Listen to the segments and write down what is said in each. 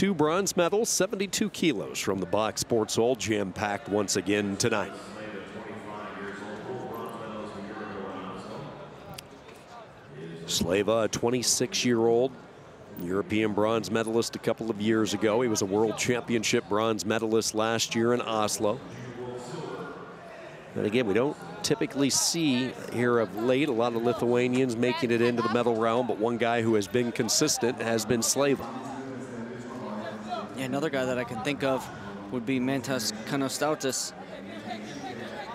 2 bronze medals, 72 kilos from the box sports, all jam-packed once again tonight. SLEIVA, a 26-year-old European bronze medalist a couple of years ago. He was a world championship bronze medalist last year in Oslo. And again, we don't typically see here of late a lot of Lithuanians making it into the medal round, but one guy who has been consistent has been SLEIVA. Yeah, another guy that I can think of would be Mantas Kanostautis,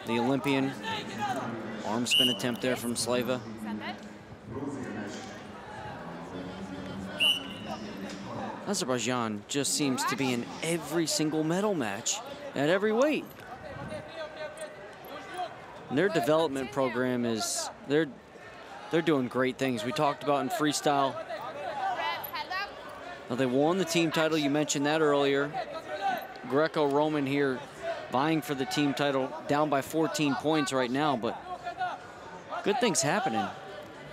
the Olympian. Arm spin attempt there from SLEIVA. Azerbaijan just seems to be in every single medal match at every weight. And their development program is, they're doing great things. We talked about in freestyle. Now they won the team title, you mentioned that earlier. Greco-Roman here vying for the team title, down by 14 points right now, but good things happening.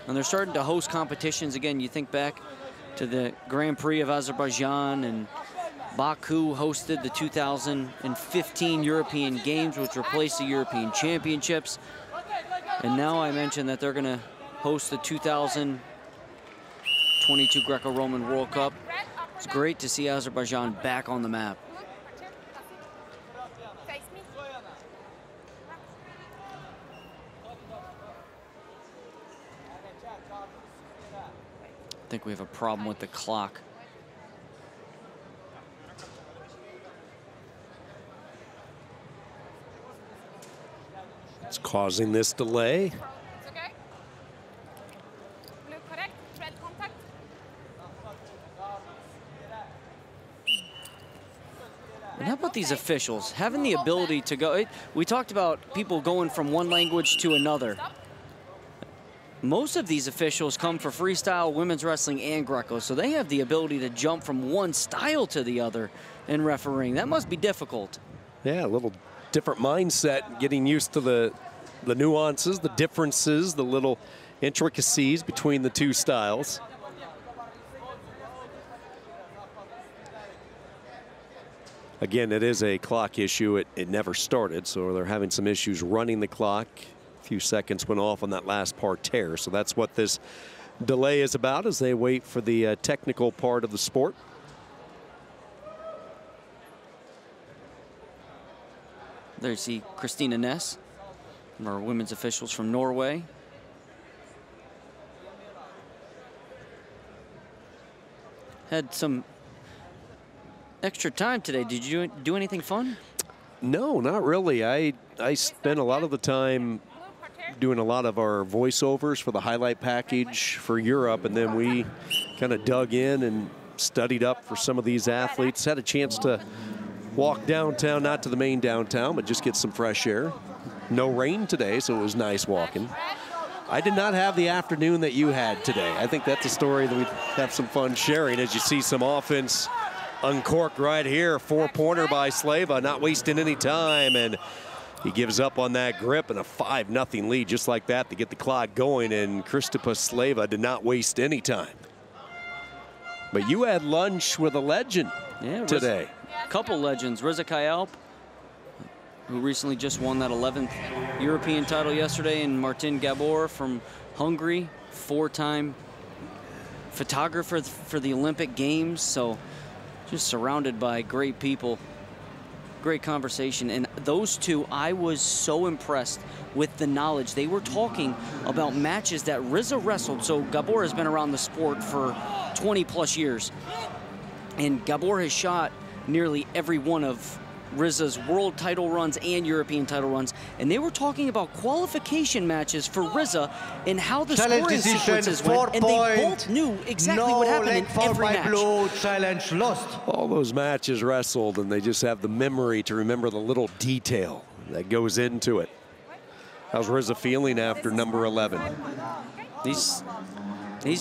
And they're starting to host competitions again. You think back to the Grand Prix of Azerbaijan, and Baku hosted the 2015 European Games, which replaced the European Championships. And now I mentioned that they're gonna host the 2022 Greco-Roman World Cup. It's great to see Azerbaijan back on the map. I think we have a problem with the clock. It's causing this delay. It's okay. Blue correct, red contact. And how about these officials having the ability to go? We talked about people going from one language to another. Most of these officials come for freestyle, women's wrestling, and Greco, so they have the ability to jump from one style to the other in refereeing. That must be difficult. Yeah, a little different mindset, getting used to the nuances, the differences, the little intricacies between the two styles. Again, it is a clock issue. It never started, so they're having some issues running the clock. A few seconds went off on that last parterre, so that's what this delay is about as they wait for the technical part of the sport. There you see Christina Ness, our women's officials from Norway. Had some extra time today. Did you do anything fun? No, not really. I spent a lot of the time doing a lot of our voiceovers for the highlight package for Europe, and then we kind of dug in and studied up for some of these athletes. Had a chance to walk downtown, not to the main downtown, but just get some fresh air. No rain today, so it was nice walking. I did not have the afternoon that you had today. I think that's a story that we have some fun sharing as you see some offense uncorked right here. 4-pointer by SLEIVA, not wasting any time, and he gives up on that grip, and a 5-0 lead just like that to get the clock going, and Kristupas SLEIVA did not waste any time. But you had lunch with a legend today. A couple legends. Riza Kayalp, who recently just won that 11th European title yesterday, and Martin Gabor from Hungary, 4-time photographer for the Olympic Games. So just surrounded by great people. Great conversation. And those two, I was so impressed with the knowledge. They were talking about matches that Riza wrestled. So Gabor has been around the sport for 20+ years. And Gabor has shot nearly every one of Riza's world title runs and European title runs, and they were talking about qualification matches for Riza and how the scoring sequences went, and they both knew exactly what happened in every match. Blue, challenge lost. All those matches wrestled, and they just have the memory to remember the little detail that goes into it. How's Riza feeling after number 11? He's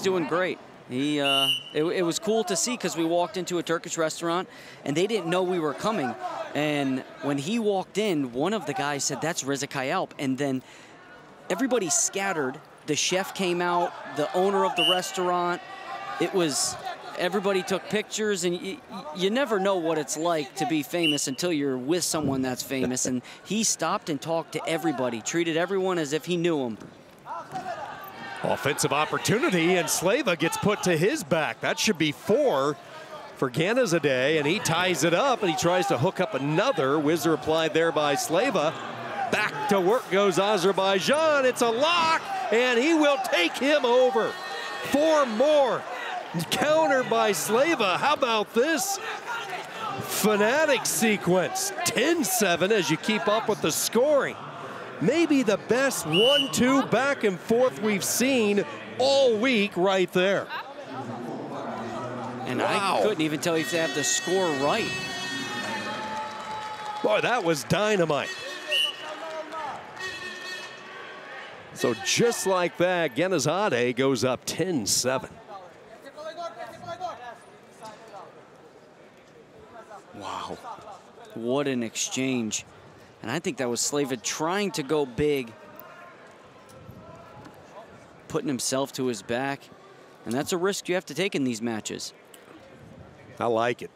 doing great. It was cool to see because we walked into a Turkish restaurant and they didn't know we were coming. And when he walked in, one of the guys said, "That's Riza Kayalp." And then everybody scattered. The chef came out, the owner of the restaurant. It was everybody took pictures, and you never know what it's like to be famous until you're with someone that's famous. And he stopped and talked to everybody, treated everyone as if he knew them. Offensive opportunity, and SLEIVA gets put to his back. That should be 4 for GANIZADE, and he ties it up, and he tries to hook up another. Whizzer applied there by SLEIVA. Back to work goes Azerbaijan. It's a lock, and he will take him over. 4 more. Countered by SLEIVA. How about this fanatic sequence? 10-7 as you keep up with the scoring. Maybe the best 1-2 back and forth we've seen all week right there. And wow. I couldn't even tell you if they have the score right. Boy, that was dynamite. So just like that, GANIZADE goes up 10-7. Wow, what an exchange. And I think that was SLEIVA trying to go big, putting himself to his back. And that's a risk you have to take in these matches. I like it.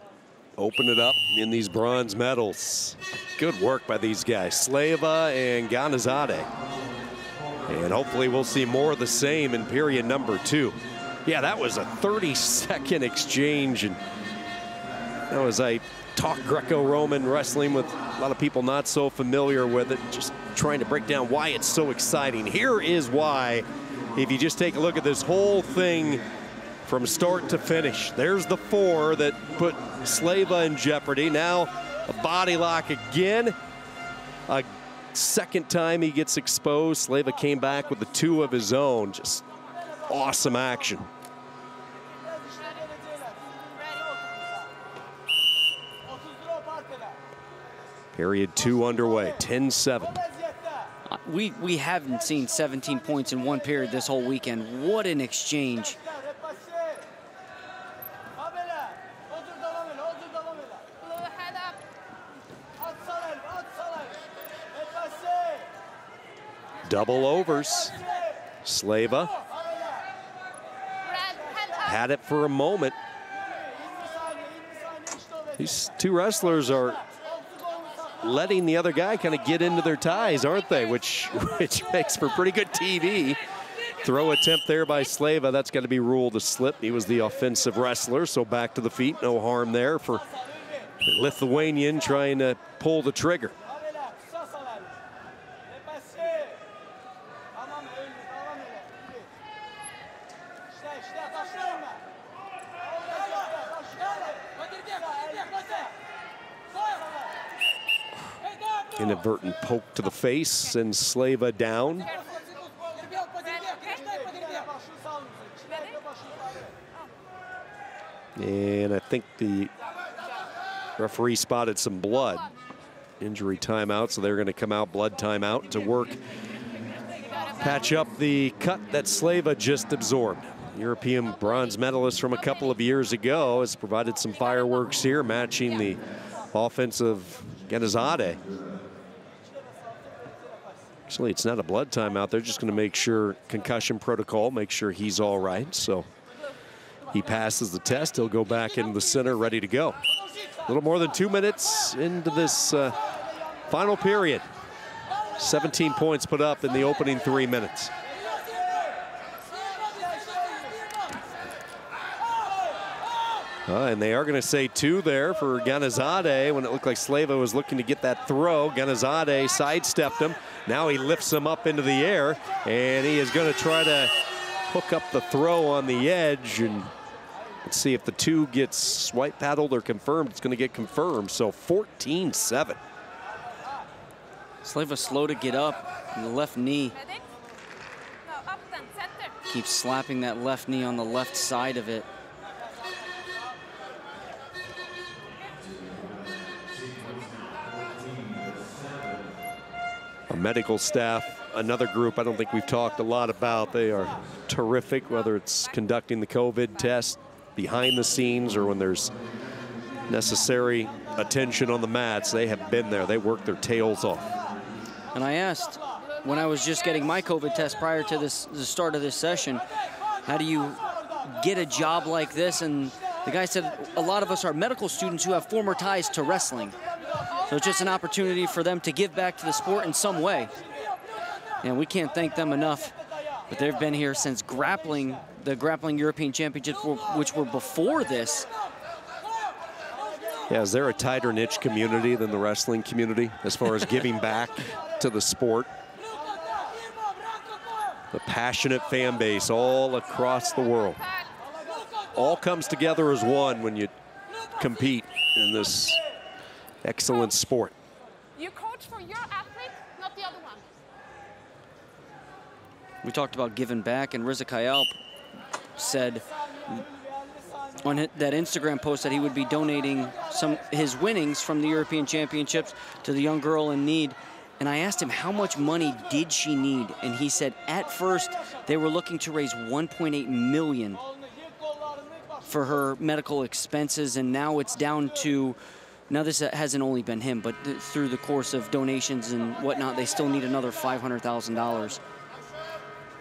Open it up in these bronze medals. Good work by these guys, SLEIVA and GANIZADE. And hopefully we'll see more of the same in period number 2. Yeah, that was a 30-second exchange. And that was a talk Greco-Roman wrestling with a lot of people not so familiar with it, just trying to break down why it's so exciting. Here is why, if you just take a look at this whole thing from start to finish. There's the 4 that put SLEIVA in jeopardy. Now a body lock again. A second time he gets exposed. SLEIVA came back with the 2 of his own. Just awesome action. Period 2 underway, 10-7. We haven't seen 17 points in one period this whole weekend. What an exchange. Double overs. SLEIVA had it for a moment. These 2 wrestlers are letting the other guy kind of get into their ties, aren't they? Which makes for pretty good TV. Throw attempt there by SLEIVA. That's got to be ruled a slip. He was the offensive wrestler, so back to the feet. No harm there for the Lithuanian trying to pull the trigger. Inadvertent poke to the face, sends SLEIVA down. And I think the referee spotted some blood. Injury timeout, so they're going to come out blood timeout to work, patch up the cut that SLEIVA just absorbed. European bronze medalist from a couple of years ago has provided some fireworks here, matching the offensive GANIZADE. Actually, it's not a blood timeout. They're just going to make sure, concussion protocol, make sure he's all right. So he passes the test. He'll go back into the center, ready to go. A little more than 2 minutes into this final period. 17 points put up in the opening 3 minutes. And they are going to say 2 there for GANIZADE when it looked like SLEIVA was looking to get that throw. GANIZADE sidestepped him. Now he lifts him up into the air, and he is going to try to hook up the throw on the edge. And let's see if the 2 gets swipe paddled or confirmed. It's going to get confirmed. So 14-7. SLEIVA slow to get up, and the left knee. Keeps slapping that left knee on the left side of it. Medical staff, another group I don't think we've talked a lot about. They are terrific, whether it's conducting the COVID test behind the scenes or when there's necessary attention on the mats. They have been there. They work their tails off. And I asked, when I was just getting my COVID test prior to the start of this session, how do you get a job like this? And The guy said, a lot of us are medical students who have former ties to wrestling. So it's just an opportunity for them to give back to the sport in some way. And we can't thank them enough. But they've been here since the Grappling European Championships, which were before this. Yeah, is there a tighter niche community than the wrestling community as far as giving back to the sport? The passionate fan base all across the world. All comes together as one when you compete in this excellent sport. You coach for your athlete, not the other one. We talked about giving back, and Reza Kayalp said on that Instagram post that he would be donating his winnings from the European Championships to the young girl in need. And I asked him, how much money did she need? And he said, at first, they were looking to raise $1.8 million for her medical expenses, and now it's down to, now this hasn't only been him, but through the course of donations and whatnot, they still need another $500,000.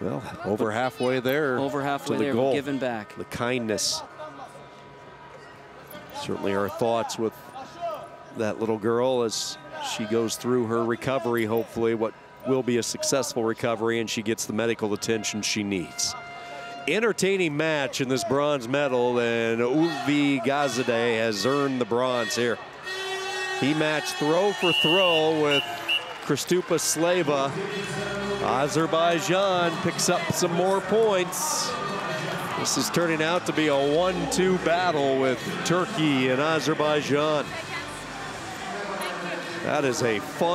Well, over halfway there. Over halfway to the there, goal. giving back. The kindness. Certainly our thoughts with that little girl as she goes through her recovery, hopefully what will be a successful recovery, and she gets the medical attention she needs. Entertaining match in this bronze medal, and Ulvi Gazadeh has earned the bronze here. He matched throw for throw with Kristupa SLEIVA. Azerbaijan picks up some more points. This is turning out to be a 1-2 battle with Turkey and Azerbaijan. That is a fun